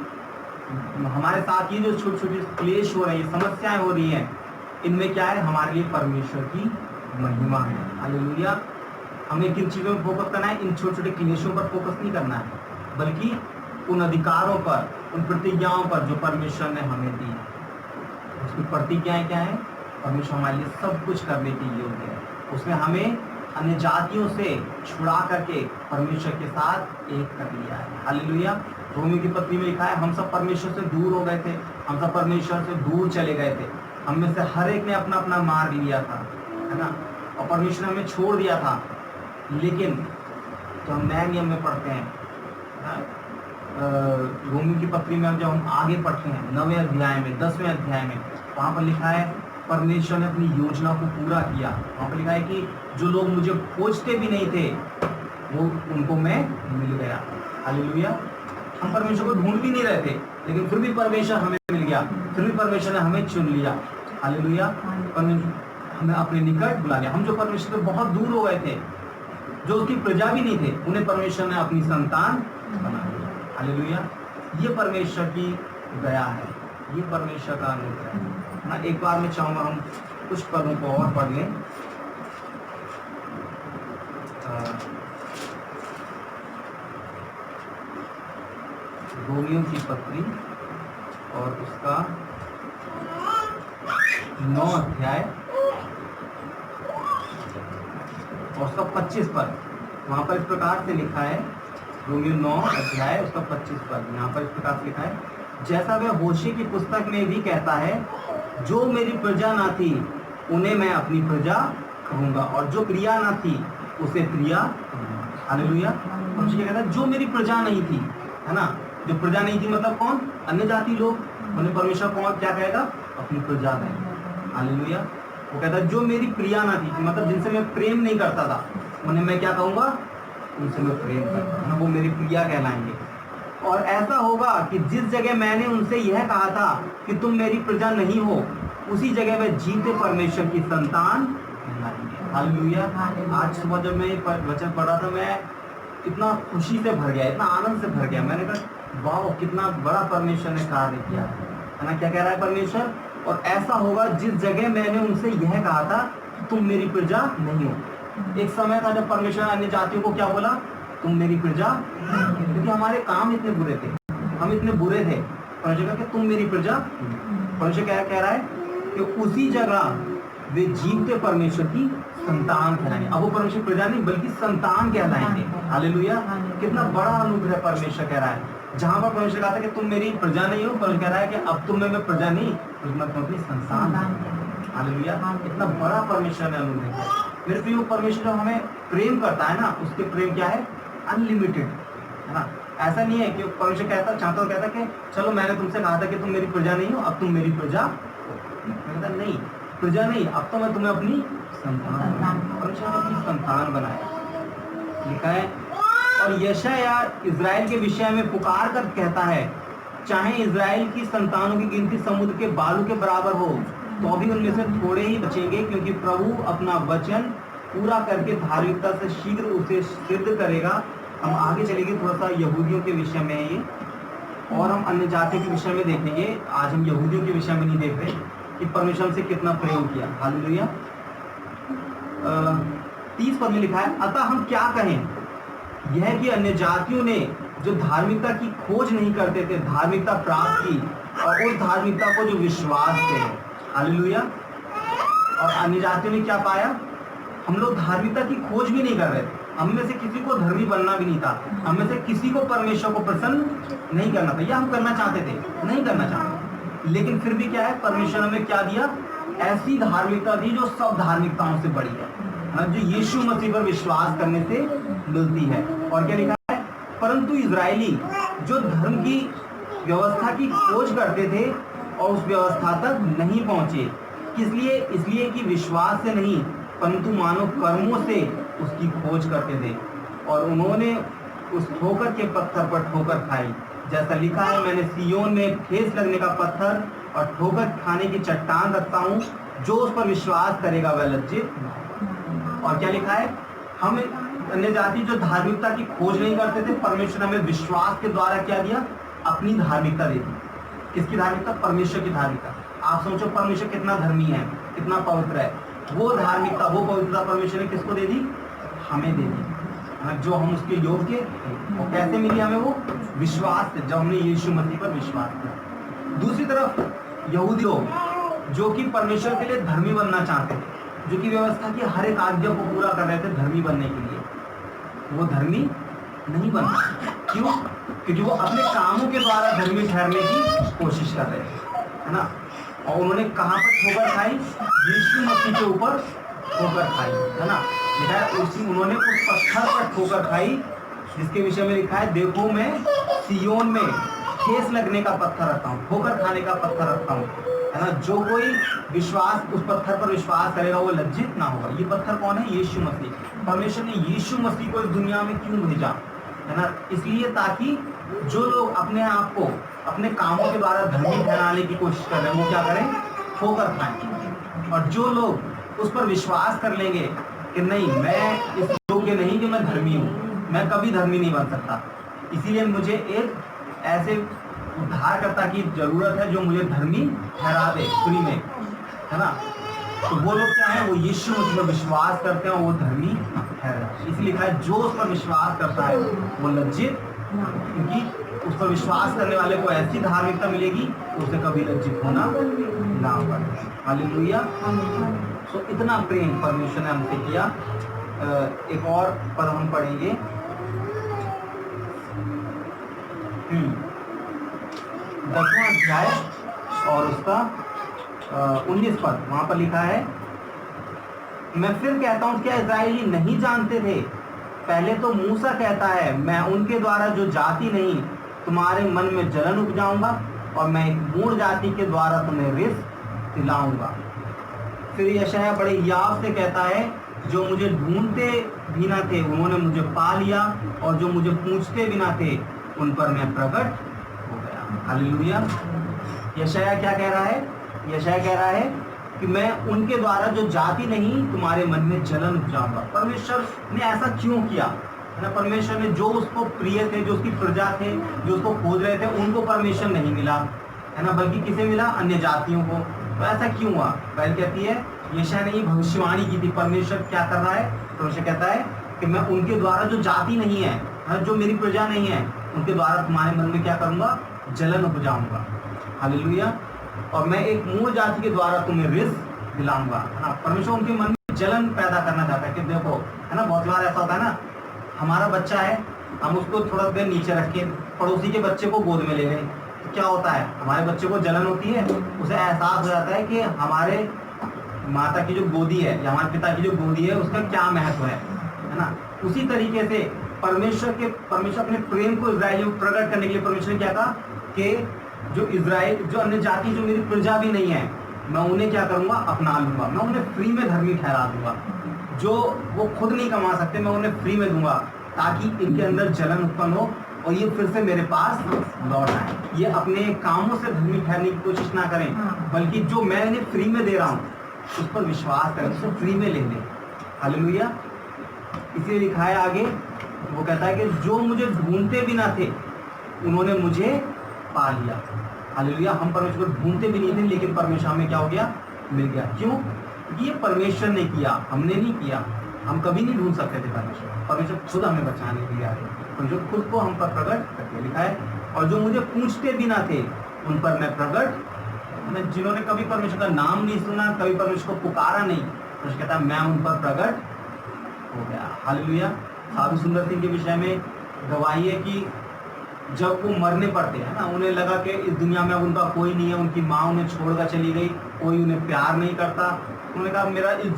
हमारे साथ ये जो छोटे छोटे क्लेश हो रहे हैं, समस्याएं हो रही हैं, इनमें क्या है? हमारे लिए परमेश्वर की महिमा है। हालेलुया। हमें किन चीज़ों पर फोकस करना है? इन छोटे छोटे क्लेशों पर फोकस नहीं करना है, बल्कि उन अधिकारों पर, उन प्रतिज्ञाओं पर जो परमेश्वर ने हमें दी। उसकी प्रतिज्ञाएं क्या है? परमेश्वर हमारे लिए सब कुछ करने के योग्य है। उसने हमें अन्य जातियों से छुड़ा करके परमेश्वर के साथ एक कर लिया है। हालेलुया। रोमियो की पत्री में लिखा है, हम सब परमेश्वर से दूर हो गए थे, हम सब परमेश्वर से दूर चले गए थे, हम में से हर एक ने अपना अपना मार्ग लिया था, है ना, और परमेश्वर ने हमें छोड़ दिया था। लेकिन जब हम नए नियम में पढ़ते हैं, रोमियो की पत्री में जब हम आगे पढ़ते हैं 9वें अध्याय में, 10वें अध्याय में, वहाँ पर लिखा है परमेश्वर ने अपनी योजना को पूरा किया। वहाँ पर लिखा है कि जो लोग मुझे खोजते भी नहीं थे वो उनको मैं मिल गया। हालेलुया। हम परमेश्वर को ढूंढ भी नहीं रहे थे, लेकिन फिर भी परमेश्वर हमें मिल गया, फिर भी परमेश्वर ने हमें चुन लिया। हालेलुया। हमें अपने निकट बुला लिया। हम जो परमेश्वर से बहुत दूर हो गए थे, जो उसकी प्रजा भी नहीं थे, उन्हें परमेश्वर ने अपनी संतान बना लिया। हालेलुया। ये परमेश्वर की दया है, ये परमेश्वर का अनुग्रह है ना। एक बार मैं चाहूंगा हम कुछ पदों को और पढ़ लें। रोमियो की पत्री और उसका 9 अध्याय और उसका 25 पद। वहां पर इस प्रकार से लिखा है, रोमियो 9 अध्याय उसका 25 पद। यहाँ पर इस प्रकार से लिखा है, जैसा वह होशे की पुस्तक में भी कहता है, जो मेरी प्रजा ना थी उन्हें मैं अपनी प्रजा कहूंगा, और जो प्रिया ना थी उसे प्रिया कहूंगा। हालेलुया। परमेश्वर कहता है जो मेरी प्रजा नहीं थी, है ना, जो प्रजा नहीं थी मतलब कौन? अन्य जाति लोग। उन्हें परमेश्वर कौन क्या कहेगा? अपनी प्रजा कहेगा। हालेलुया। वो कहता है जो मेरी प्रिया ना थी, मतलब जिनसे मैं प्रेम नहीं करता था, उन्हें मैं क्या कहूंगा? उनसे मैं प्रेम करता हूं, वो मेरी प्रिया कहलाएंगे। और ऐसा होगा कि जिस जगह मैंने उनसे यह कहा था कि तुम मेरी प्रजा नहीं हो, उसी जगह वे जीते परमेश्वर की संतान कहलाएंगे। हालेलुया। आज सुबह जब मैं ये वचन पढ़ा था, मैं इतना खुशी से भर गया, इतना आनंद से भर गया। मैंने कहा वाह, कितना बड़ा परमेश्वर ने कार्य किया, है ना। क्या कह रहा है परमेश्वर? और ऐसा होगा जिस जगह मैंने उनसे यह कहा था कि तुम मेरी प्रजा नहीं हो। एक समय था जब परमेश्वर ने अन्य जातियों को क्या बोला? तुम मेरी प्रजा, क्योंकि हमारे काम इतने बुरे थे, हम इतने बुरे थे। परमेश्वर कहा कि तुम मेरी प्रजा। परमेश्वर क्या कह रहा है कि उसी जगह वे जीवते परमेश्वर की संतान कहलाएंगे। अब वो परमेश्वर प्रजा नहीं बल्कि संतान कहलाएंगे। हालेलुया। कितना बड़ा अनुग्रह परमेश्वर कह रहा है। जहां पर परमेश्वर कहा था कि तुम मेरी प्रजा नहीं हो, परमेश्वर कह रहा है कि अब तुम मैं प्रजा नहीं, मैं अपनी संतान। हालेलुया। इतना बड़ा परमेश्वर ने अनुग्रह किया। मेरे प्रिय, परमेश्वर जो हमें प्रेम करता है ना, उसके प्रेम क्या है? अनलिमिटेड, है ना। ऐसा नहीं है कि परमेश्वर कहता कि चलो मैंने तुमसे कहा था कि तुम मेरी प्रजा नहीं हो, अब तुम मेरी प्रजा हो। नहीं, प्रजा नहीं, अब तो मैं तुम्हें अपनी संतान, परमेश्वर ने अपनी संतान बनाया। लिखा है, और यशायाह इजराइल के विषय में पुकार कर कहता है, चाहे इजराइल की संतानों की गिनती समुद्र के बालू के बराबर हो, तो भी उनमें से थोड़े ही बचेंगे, क्योंकि प्रभु अपना वचन पूरा करके धार्मिकता से शीघ्र उसे सिद्ध करेगा। हम आगे चलेंगे, थोड़ा सा यहूदियों के विषय में ये, और हम अन्य जातियों के विषय में देखेंगे। आज हम यहूदियों के विषय में नहीं देख रहे कि परमेश्वर से कितना प्रेम किया। हालेलुया। 30 पद में लिखा है, अतः हम क्या कहें? यह कि अन्य जातियों ने जो धार्मिकता की खोज नहीं करते थे, धार्मिकता प्राप्त की, और उस धार्मिकता को जो विश्वास थे। हालेलुया। और अन्य जातियों ने क्या पाया? हम लोग धार्मिकता की खोज भी नहीं कर रहे थे, हम में से किसी को धर्मी बनना भी नहीं था, हम में से किसी को परमेश्वर को प्रसन्न नहीं करना था, या हम करना चाहते थे, नहीं करना चाहते। लेकिन फिर भी क्या है, परमेश्वर हमें क्या दिया? ऐसी धार्मिकता दी जो सब धार्मिकताओं से बड़ी है, जो यीशु मसीह पर विश्वास करने से मिलती है। और क्या लिखा है? परंतु इजरायली जो धर्म की व्यवस्था की खोज करते थे और उस व्यवस्था तक नहीं पहुंचे, इसलिए कि विश्वास से नहीं परंतु मानव कर्मों से उसकी खोज करते थे, और उन्होंने उस ठोकर के पत्थर पर ठोकर खाई। जैसा लिखा है, मैंने सियोन में ठेस लगने का पत्थर और ठोकर खाने की चट्टान रखता हूँ, जो उस पर विश्वास करेगा वह लज्जित। और क्या लिखा है? हम अन्य जाति जो धार्मिकता की खोज नहीं करते थे, परमेश्वर हमें विश्वास के द्वारा क्या दिया? अपनी धार्मिकता दे दी। किसकी धार्मिकता? परमेश्वर की धार्मिकता। आप सोचो परमेश्वर कितना धर्मी है, कितना पवित्र है। वो धार्मिकता, वो पवित्रता परमेश्वर ने किसको दे दी? हमें दे दी। जो हम उसके योग्य थे। और कैसे मिली हमें वो? विश्वास से, जब हमने यीशु मसीह पर विश्वास किया। दूसरी तरफ यहूदी लोग जो कि परमेश्वर के लिए धर्मी बनना चाहते थे, जो कि व्यवस्था की हर एक आज्ञा को पूरा कर रहे थे धर्मी बनने के लिए, वो धर्मी नहीं बन पाए। क्यों? क्योंकि वो अपने कामों के द्वारा धर्मी ठहरने की कोशिश कर रहे थे, है ना। और उन्होंने कहाँ पर ठोकर खाई? यीशु मसीह के ऊपर ठोकर खाई, है ना। लिखा है उन्होंने उस पत्थर पर ठोकर खाई जिसके विषय में लिखा है, देखो मैं सियोन में ठेस लगने का पत्थर रखता हूँ, ठोकर खाने का पत्थर रखता हूँ, है ना। जो कोई विश्वास उस पत्थर पर विश्वास करेगा वो लज्जित ना होगा। ये पत्थर कौन है? यीशु मसीह। परमेश्वर ने यीशु मसीह को इस दुनिया में क्यों भेजा, है ना? इसलिए ताकि जो लोग अपने आप को अपने कामों के द्वारा धर्मी ठहराने की कोशिश कर रहे हैं, वो क्या करें? ठोकर खाएं। और जो लोग उस पर विश्वास कर लेंगे कि नहीं, मैं इस योग्य नहीं कि मैं धर्मी हूँ, मैं कभी धर्मी नहीं बन सकता, इसीलिए मुझे एक ऐसे उद्धारकर्ता की जरूरत है जो मुझे धर्मी ठहरा दे फ्री में, है ना। तो वो लोग क्या है? वो यीशु मसीह पर विश्वास करते हैं और वो धर्मी ठहरा। इसलिए लिखा है जो उस पर विश्वास करता है वो लज्जित, क्योंकि उस पर विश्वास करने वाले को ऐसी धार्मिकता मिलेगी तो उसे कभी लज्जित होना ना पड़े। हालेलुया। तो इतना प्रेम परमेश्वर ने हमसे किया। एक और पद हम पढ़ेंगे, 10वां अध्याय और उसका 19 पद। वहां पर लिखा है, मैं फिर कहता हूं क्या इस्राएली नहीं जानते थे? पहले तो मूसा कहता है, मैं उनके द्वारा जो जाति नहीं तुम्हारे मन में जलन उपजाऊंगा और मैं एक मूढ़ जाति के द्वारा तुम्हें रिस दिलाऊंगा। फिर यशायाह बड़े याव से कहता है, जो मुझे ढूंढते भी ना थे उन्होंने मुझे पा लिया, और जो मुझे पूछते भी ना थे उन पर मैं प्रकट हो गया। हालेलुया। यशायाह क्या कह रहा है? यशायाह कह रहा है कि मैं उनके द्वारा जो जाति नहीं तुम्हारे मन में जलन उपजाऊंगा। परमेश्वर ने ऐसा क्यों किया, है ना। परमेश्वर ने जो उसको प्रिय थे, जो उसकी प्रजा थे, जो उसको खोज रहे थे, उनको परमेश्वर नहीं मिला, है ना, बल्कि किसे मिला? अन्य जातियों को। तो ऐसा क्यों हुआ? पहले कहती है, यशायाह ने ये भविष्यवाणी की थी। परमेश्वर क्या कर रहा है? परमेश्वर कहता है कि मैं उनके द्वारा जो जाति नहीं है, जो मेरी प्रजा नहीं है, उनके द्वारा तुम्हारे मन में क्या करूंगा? जलन उपजाऊंगा। हालेलुया। और मैं एक मूल जाति के द्वारा तुम्हें रिस दिलाऊंगा, है ना। परमेश्वर उनके मन में जलन पैदा करना चाहता है कि देखो, है ना, बहुत बार ऐसा होता है ना, हमारा बच्चा है, हम उसको थोड़ा देर नीचे रख के पड़ोसी के बच्चे को गोद में ले गए, तो क्या होता है? हमारे बच्चे को जलन होती है, उसे एहसास हो जाता है कि हमारे माता की जो गोदी है या हमारे पिता की जो गोदी है उसका क्या महत्व है ना। उसी तरीके से परमेश्वर अपने प्रेम को इजराइल में प्रकट करने के लिए परमेश्वर ने क्या कहा कि जो इजराइल, जो अन्य जाति, जो मेरी प्रजा भी नहीं है, मैं उन्हें क्या करूंगा? अपना लूंगा। मैं उन्हें फ्री में धर्मी ठहरा दूंगा। जो वो खुद नहीं कमा सकते, मैं उन्हें फ्री में दूंगा, ताकि इनके अंदर जलन उत्पन्न हो और ये फिर से मेरे पास लौट आए। ये अपने कामों से धर्मी ठहरने की कोशिश ना करें, बल्कि जो मैं इन्हें फ्री में दे रहा हूँ उस पर विश्वास करें, उसको फ्री में ले लें। हालेलुया। इसलिए लिखा है आगे, वो कहता है कि जो मुझे ढूंढते भी ना थे उन्होंने मुझे पा लिया। हालेलुया। हम परमेश्वर को ढूंढते भी नहीं थे, लेकिन परमेश्वर हमें क्या हो गया? मिल गया। क्यों? क्योंकि ये परमेश्वर ने किया, हमने नहीं किया। हम कभी नहीं ढूंढ सकते थे परमेश्वर। परमेश्वर खुद हमें बचाने के लिए आए, परमेश्वर खुद को हम पर प्रकट करके। लिखा है, और जो मुझे पूछते भी ना थे उन पर मैं प्रकट, जिन्होंने कभी परमेश्वर का नाम नहीं सुना, कभी परमेश्वर को पुकारा नहीं, परमेश्वर कहता है मैं उन पर प्रकट हो गया। हालेलुया। साधु सुंदर सिंह के विषय में गवाही है कि जब वो मरने पड़ते हैं ना, उन्हें लगा कि इस दुनिया में उनका कोई नहीं है, उनकी माँ उन्हें छोड़कर चली गई, कोई उन्हें प्यार नहीं करता। उन्होंने कहा मेरा इस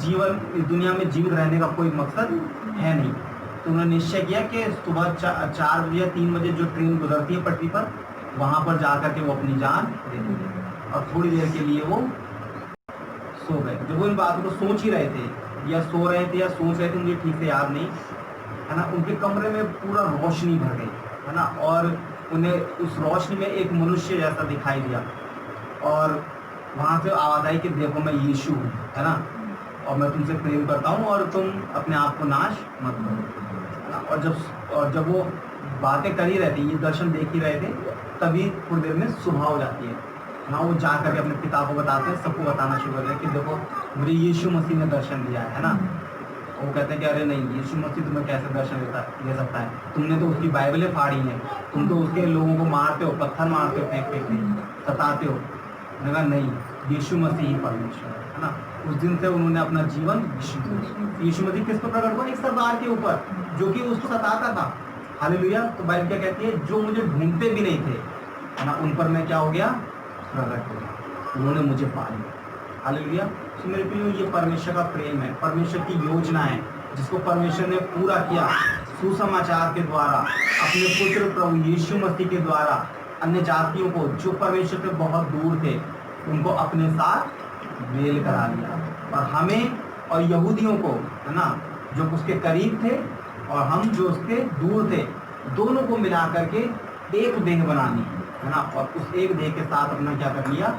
दुनिया में जीवित रहने का कोई मकसद है नहीं। तो उन्होंने निश्चय किया कि सुबह 4 बजे या 3 बजे जो ट्रेन गुजरती है पटरी पर, वहाँ पर जाकर के वो अपनी जान दे देंगे। और थोड़ी देर के लिए वो सो गए। जब वो इन बातों को सोच ही रहे थे या सो रहे थे या सोच रहे थे, मुझे ठीक से याद नहीं, है ना, उनके कमरे में पूरा रोशनी भर गई, है ना। और उन्हें उस रोशनी में एक मनुष्य जैसा दिखाई दिया और वहाँ से आवाज़ आई कि देखो मैं यीशु हूँ, है ना, और मैं तुमसे प्रेम करता हूँ और तुम अपने आप को नाश मत करो। और जब वो बातें कर ही रहे थे, ये दर्शन देख ही रहे थे, तभी थोड़ी देर में सुबह हो जाती है ना। वो जा करके अपने पिता को बताते हैं, सबको बताना शुरू करते हैं कि देखो मुझे यीशु मसीह ने दर्शन दिया है ना। वो कहते हैं कि अरे नहीं, यीशु मसीह तुम्हें कैसे दर्शन दे सकता है, तुमने तो उसकी बाइबलें फाड़ी हैं, तुम तो उसके लोगों को मारते हो, पत्थर मारते हो, फेंक फेंक के सताते हो। मैंने कहा नहीं, यीशु मसीह ही परमेश्वर है ना। उस दिन से उन्होंने अपना जीवन यीशु मसीह किस पर प्रकट हुआ? एक सरदार के ऊपर जो कि उसको सताता था। हालेलुया। तो बाइबल क्या कहती है? जो मुझे ढूंढते भी नहीं थे, है ना, उन पर मैं क्या हो गया? प्रकट हो गया, उन्होंने मुझे पा लिया। हालेलुया। तो मेरे प्रियो, ये परमेश्वर का प्रेम है, परमेश्वर की योजना है, जिसको परमेश्वर ने पूरा किया सुसमाचार के द्वारा, अपने पुत्र प्रभु यीशु मसीह के द्वारा। अन्य जातियों को जो परमेश्वर से बहुत दूर थे, उनको अपने साथ मेल करा लिया, और हमें और यहूदियों को, है ना, जो उसके करीब थे और हम जो उसके दूर थे, दोनों को मिला करके एक देह बनानी, है ना, और उस एक देह के साथ अपना क्या कर लिया?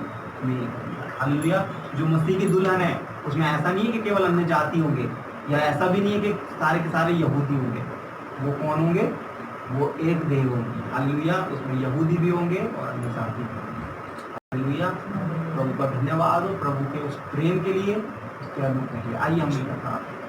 मेल कर लिया। हालेलुया। जो मसीह की दुल्हन है, उसमें ऐसा नहीं है कि केवल अन्य जाति होंगे, या ऐसा भी नहीं है कि सारे के सारे यहूदी होंगे। वो कौन होंगे? वो एक देह होंगी। हालेलुया। उसमें यहूदी भी होंगे और अन्य जाति भी होंगे। हालेलुया। प्रभु का धन्यवाद हो, प्रभु के उस प्रेम के लिए, उसके अनुग्रह के लिए। आइए हम मिलकर प्रार्थना।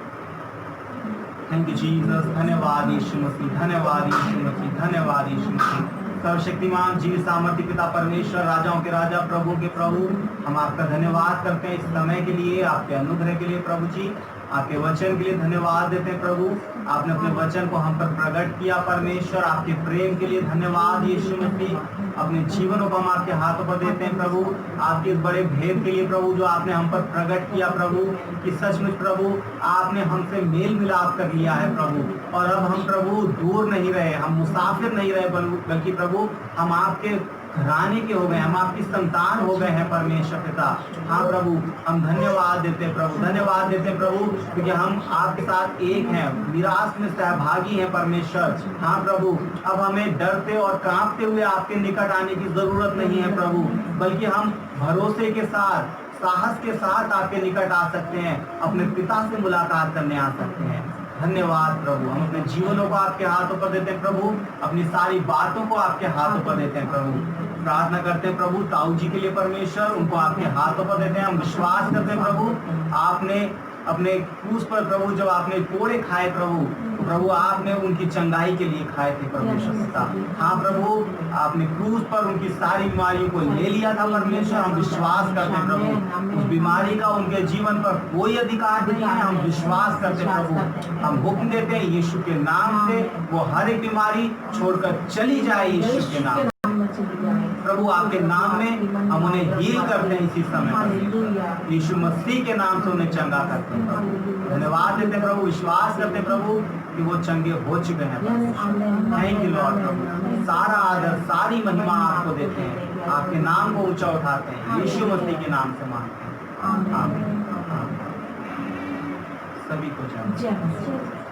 Thank you Jesus. धन्यवाद यीशु मसीह, धन्यवाद यीशु मसीह, धन्यवाद यीशु मसीह। सर्वशक्तिमान जीव सामर्थ्य पिता परमेश्वर, राजाओं के राजा, प्रभु के प्रभु, हम आपका धन्यवाद करते हैं इस समय के लिए, आपके अनुग्रह के लिए प्रभु जी, आपके वचन के लिए धन्यवाद देते हैं प्रभु। आपने अपने वचन को हम पर प्रकट किया परमेश्वर, आपके प्रेम के लिए धन्यवाद यीशु मसीह। अपने जीवनों को हम आपके हाथों पर देते हैं प्रभु, आपके इस बड़े भेद के लिए प्रभु, जो आपने हम पर प्रकट किया प्रभु, कि सचमुच प्रभु आपने हमसे मेल मिलाप कर लिया है प्रभु, और अब हम प्रभु दूर नहीं रहे, हम मुसाफिर नहीं रहे, बल्कि प्रभु हम आपके घराने के हो गए, हम आपकी संतान हो गए हैं परमेश्वर पिता। हाँ प्रभु, हम धन्यवाद देते हैं प्रभु, धन्यवाद देते हैं प्रभु, क्योंकि हम आपके साथ एक हैं, विरासत में सहभागी हैं परमेश्वर। हाँ प्रभु, अब हमें डरते और कांपते हुए आपके निकट आने की जरूरत नहीं है प्रभु, बल्कि हम भरोसे के साथ, साहस के साथ आपके निकट आ सकते हैं, अपने पिता से मुलाकात करने आ सकते हैं। धन्यवाद प्रभु। हम अपने जीवनों को आपके हाथों पर देते हैं प्रभु, अपनी सारी बातों को आपके हाथों पर देते हैं प्रभु। प्रार्थना करते हैं प्रभु ताऊ जी के लिए परमेश्वर, उनको आपके हाथों पर देते हैं। हम विश्वास करते हैं प्रभु, आपने अपने क्रूस पर प्रभु जब आपने कोड़े खाए प्रभु, तो प्रभु आपने उनकी चंगाई के लिए खाए थे परमेश्वर पिता। हाँ प्रभु, आपने क्रूस पर उनकी सारी बीमारियों को ले लिया था परमेश्वर। हम विश्वास करते हैं प्रभु, उस बीमारी का उनके जीवन पर कोई अधिकार नहीं है। हम विश्वास करते हैं प्रभु, हम हुक्म देते हैं यीशु के नाम से वो हर एक बीमारी छोड़कर चली जाए यीशु के नाम। प्रभु आपके नाम में हम उन्हें हील करते हैं इसी समय, यीशु मसीह के नाम से उन्हें चंगा करते हैं प्रभु। धन्यवाद देते हैं प्रभु, विश्वास करते हैं प्रभु कि वो चंगे हो चुके हैं। थैंक यू लॉर्ड प्रभु, सारा आदर सारी महिमा आपको देते हैं, आपके नाम को ऊंचा उठाते हैं, यीशु मसीह के नाम से मांगते हैं। आमीन। सभी को जय।